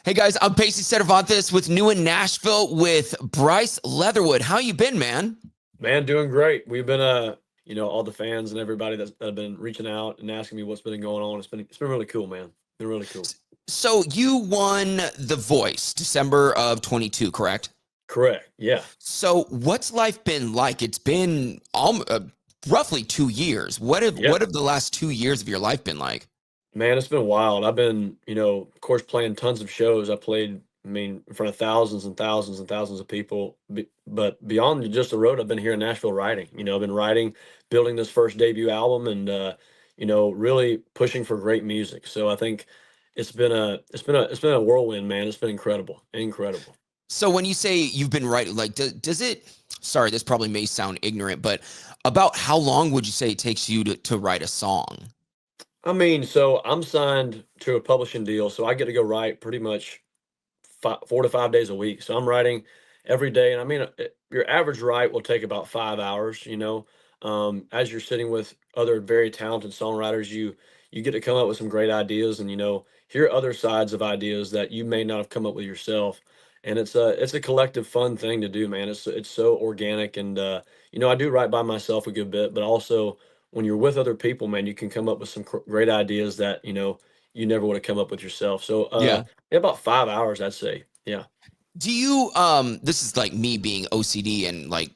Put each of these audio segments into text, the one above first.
Hey guys, I'm Pacey Cervantes with New in Nashville with Bryce Leatherwood. How you been, man? Man, doing great. We've been all the fans and everybody that have been reaching out and asking me what's been going on. It's been really cool, man. Been really cool. So you won The Voice December of 22, correct? Correct. Yeah. So what's life been like? It's been roughly 2 years. Yeah. What have the last 2 years of your life been like? Man, it's been wild. I've been, of course, playing tons of shows. I played, in front of thousands and thousands and thousands of people. But beyond just the road, I've been here in Nashville writing. I've been writing, building this first debut album, and really pushing for great music. So I think it's been a whirlwind, man. It's been incredible, incredible. So when you say you've been writing, like, does it? Sorry, this probably may sound ignorant, but about how long would you say it takes you to write a song? So I'm signed to a publishing deal, so I get to go write pretty much 4 to 5 days a week. So I'm writing every day, and your average write will take about 5 hours. As you're sitting with other very talented songwriters, you get to come up with some great ideas, and hear other sides of ideas that you may not have come up with yourself. And it's a collective fun thing to do, man. It's so organic, and I do write by myself a good bit, but also when you're with other people, man, you can come up with some great ideas that you never would have come up with yourself. So Yeah. yeah, about 5 hours, I'd say. Yeah. Do you this is like me being OCD and like,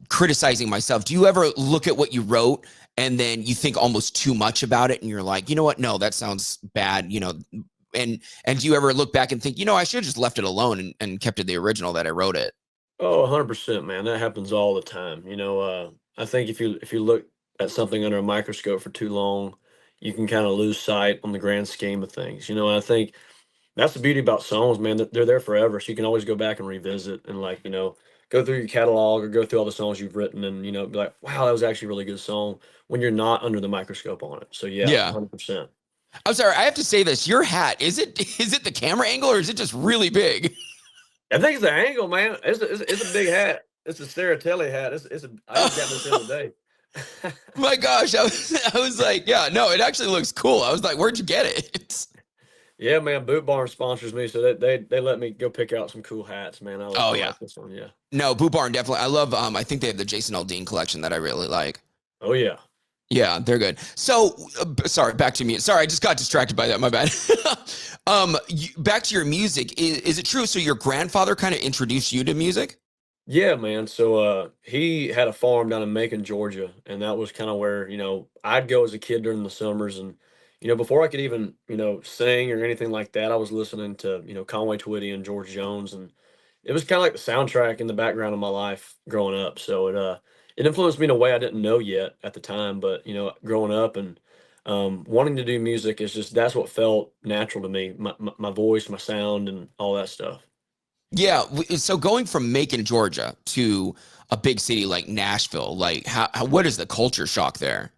criticizing myself. Do you ever look at what you wrote and then you think almost too much about it and you're like, "You know what? No, that sounds bad," and do you ever look back and think, I should have just left it alone and kept it the original that I wrote it? Oh, 100%, man. That happens all the time. I think if you look at something under a microscope for too long, you can kind of lose sight on the grand scheme of things. I think that's the beauty about songs, man. They're there forever, so you can always go back and revisit and go through your catalog or go through all the songs you've written and be like, wow, that was actually a really good song when you're not under the microscope on it. So yeah, Yeah. 100%. I'm sorry, I have to say this. Your hat, is it is it the camera angle or is it just really big? I think it's the angle, man. It's a big hat. It's a Serratelli hat. I just got this the other day. My gosh, I was like, yeah, no, it actually looks cool. I was like, where'd you get it? Yeah, man. Boot Barn sponsors me, so they let me go pick out some cool hats, man. I Oh yeah. like this one. Yeah. No, Boot Barn definitely. I love I think they have the Jason Aldean collection that I really like. Oh yeah. Yeah, they're good. So, sorry, back to me. Sorry, I just got distracted by that. My bad. Back to your music. Is it true? So your grandfather kind of introduced you to music? Yeah, man. So he had a farm down in Macon, Georgia, and that was kind of where, I'd go as a kid during the summers and before I could even, sing or anything like that, I was listening to, Conway Twitty and George Jones, and it was kind of like the soundtrack in the background of my life growing up. So it influenced me in a way I didn't know yet at the time, but growing up and wanting to do music is just that's what felt natural to me, my voice, my sound and all that stuff. Yeah. So going from Macon, Georgia to a big city like Nashville, like what is the culture shock there?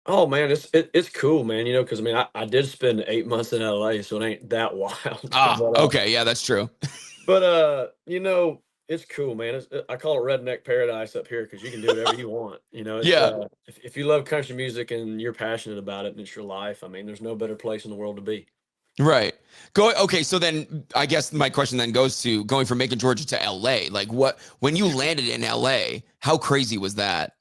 Oh man, it's cool, man. Because I did spend 8 months in LA, so it ain't that wild. Ah, okay. Yeah, that's true. It's cool, man. I call it redneck paradise up here because you can do whatever you want. It's Yeah. if you love country music and you're passionate about it and it's your life, there's no better place in the world to be. Right. Okay, so then I guess my question then goes to going from Macon, Georgia to LA. Like when you landed in LA, how crazy was that?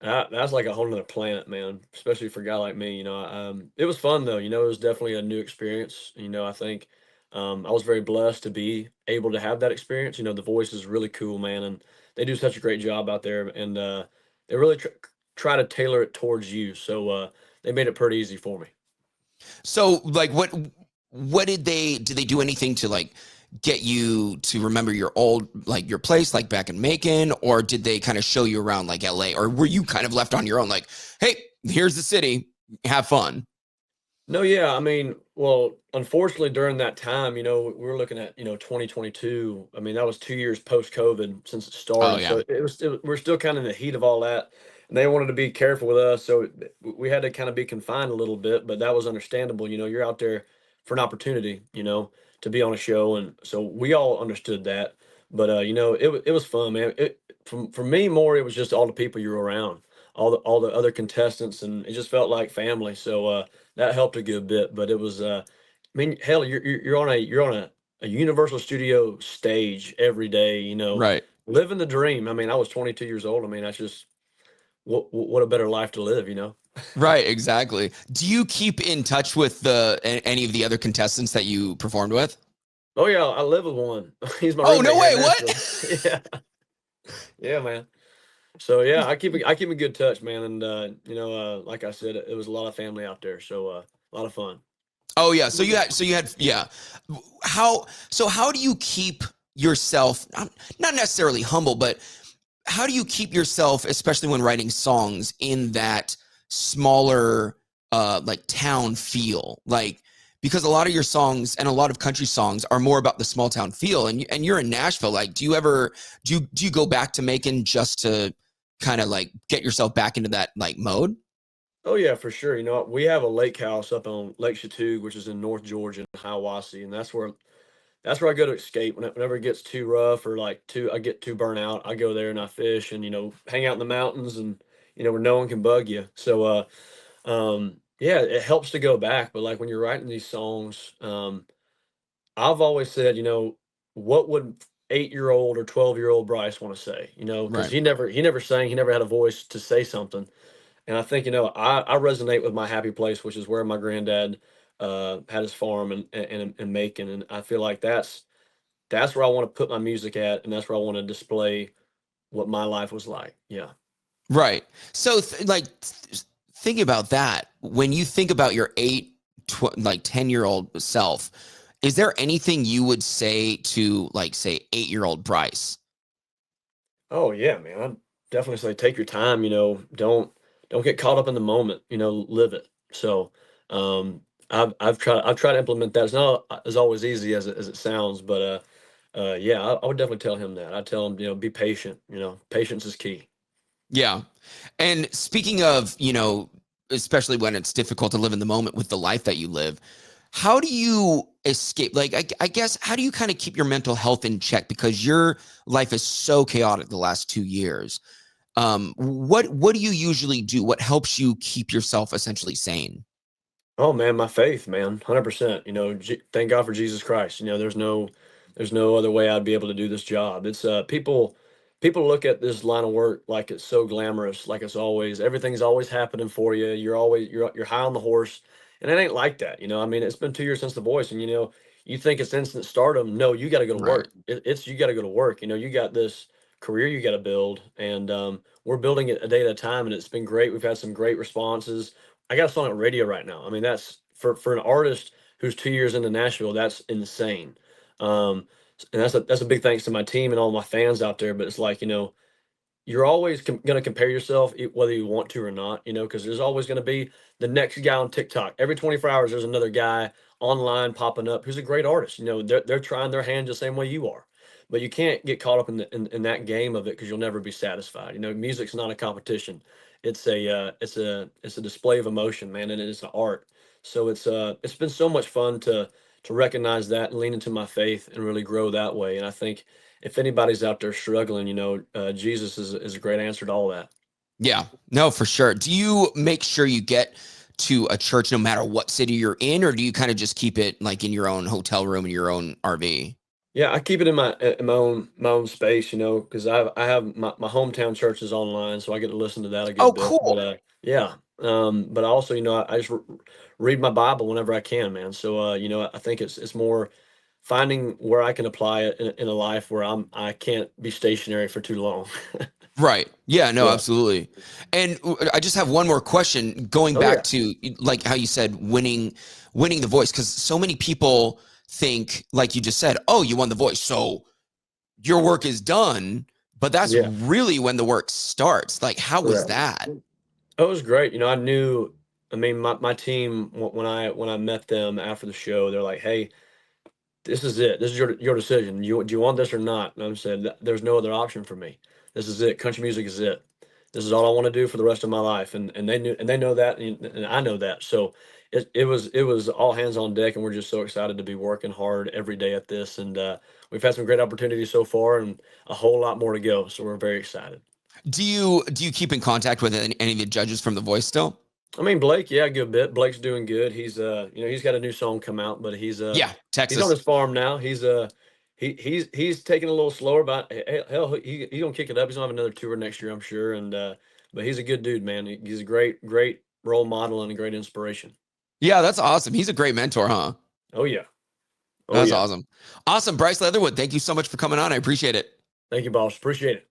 That's like a whole nother planet, man. Especially for a guy like me, it was fun though. It was definitely a new experience. I think I was very blessed to be able to have that experience. The voice is really cool, man, and they do such a great job out there, and they really try to tailor it towards you. So they made it pretty easy for me. So like what did they do anything to like get you to remember your old like your place like back in Macon, or did they kind of show you around like LA, or were you kind of left on your own like, hey, here's the city, have fun? No, yeah, well, unfortunately, during that time, we were looking at 2022. That was 2 years post COVID since it Oh started, yeah. so we're still kind of in the heat of all that, and they wanted to be careful with us, so we had to kind of be confined a little bit, but that was understandable. You're out there for an opportunity, to be on a show, and so we all understood that. But it was fun, man. For me more, it was just all the people you were around, all the other contestants, and it just felt like family. So that helped a good bit, but I mean, hell, you're on a Universal Studio stage every day. Right. Living the dream. I mean, I was 22 years old. I mean, that's just what a better life to live. Right, exactly. Do you keep in touch with any of the other contestants that you performed with? Oh yeah, I live with one. He's my Oh, roommate no here in way. Nashville. What? Yeah, yeah, man. So yeah, I keep in good touch, man. And like I said, it was a lot of family out there, so a lot of fun. Oh yeah. So you had yeah. How do you keep yourself not necessarily humble, but how do you keep yourself, especially when writing songs, in that smaller like town feel? Like, because a lot of your songs and a lot of country songs are more about the small town feel, and you're in Nashville. Like, do you go back to making just to kind of like get yourself back into that like mode? Oh yeah, for sure. We have a lake house up on Lake Chattoog, which is in North Georgia, in Hiawassee, and that's where I go to escape whenever it gets too rough or like I get too burnt out. I go there and I fish and hang out in the mountains and where no one can bug you. So yeah, it helps to go back. But like when you're writing these songs, I've always said, what would 8-year-old or 12-year-old Bryce want to say? Because Right. he never sang, he never had a voice to say something. And I think, I resonate with my happy place, which is where my granddad had his farm and Macon. And I feel like that's where I want to put my music at, and that's where I want to display what my life was like. Yeah. Right. So, think about that. When you think about your 10-year-old self, is there anything you would say to, like, say, 8-year-old Bryce? Oh yeah, man. I definitely say take your time. Don't get caught up in the moment. Live it. So, I've tried to implement that. It's not as always easy as it sounds, but yeah, I would definitely tell him that. I tell him, be patient. Patience is key. Yeah. And speaking of, especially when it's difficult to live in the moment with the life that you live, how do you escape? Like, I guess, how do you kind of keep your mental health in check? Because your life is so chaotic the last 2 years. What do you usually do? What helps you keep yourself essentially sane? Oh man, my faith, man, 100%. Thank God for Jesus Christ. There's no other way I'd be able to do this job. It's people look at this line of work like it's so glamorous, like everything's always happening for you. You're high on the horse, and it ain't like that. I mean, it's been 2 years since The Voice, and you think it's instant stardom. No, you got to go to Right. work. It's you got to go to work. You got this career you got to build, and we're building it a day at a time, and it's been great. We've had some great responses. I got a song on radio right now. I mean, that's for an artist who's 2 years into Nashville. That's insane. And that's a big thanks to my team and all my fans out there. But it's like you're always going to compare yourself, whether you want to or not. Because there's always going to be the next guy on TikTok. Every 24 hours, there's another guy online popping up who's a great artist. They're trying their hand the same way you are. But you can't get caught up in that game of it because you'll never be satisfied. Music's not a competition. It's a display of emotion, man, and it's an art. So it's been so much fun to recognize that and lean into my faith and really grow that way. And I think if anybody's out there struggling, Jesus is a great answer to all that. Yeah, no, for sure. Do you make sure you get to a church no matter what city you're in, or do you kind of just keep it like in your own hotel room in your own RV? Yeah, I keep it in my own space, because I have my hometown church is online, so I get to listen to that a Oh, good bit. But cool. yeah, but also, I just read my Bible whenever I can, man. So I think it's more finding where I can apply it in a life where I can't be stationary for too long. Right. Yeah, no, Yeah. absolutely. And I just have one more question going Oh back yeah. to like how you said winning the voice, cuz so many people think, like you just said, "Oh, you won the voice, so your work is done." But that's Yeah. really when the work starts. Like, how was Correct. that? It was great. I knew. I mean, my team when I met them after the show, they're like, "Hey, this is it. This is your decision. Do you want this or not?" And I said, There's no other option for me. This is it. Country music is it. This is all I want to do for the rest of my life." And they know that, and I know that. So it was all hands on deck, and we're just so excited to be working hard every day at this. And we've had some great opportunities so far, and a whole lot more to go. So we're very excited. Do you keep in contact with any of the judges from The Voice still? I mean, Blake, yeah, a good bit. Blake's doing good. He's he's got a new song come out, but Yeah, he's on Texas. his farm now. He's taking a little slower, but hell, he's gonna kick it up. He's gonna have another tour next year, I'm sure. And but he's a good dude, man. He's a great role model and a great inspiration. Yeah, that's awesome. He's a great mentor, huh? Oh yeah, oh That's yeah. awesome. Awesome. Bryce Leatherwood, thank you so much for coming on. I appreciate it. Thank you, boss. Appreciate it.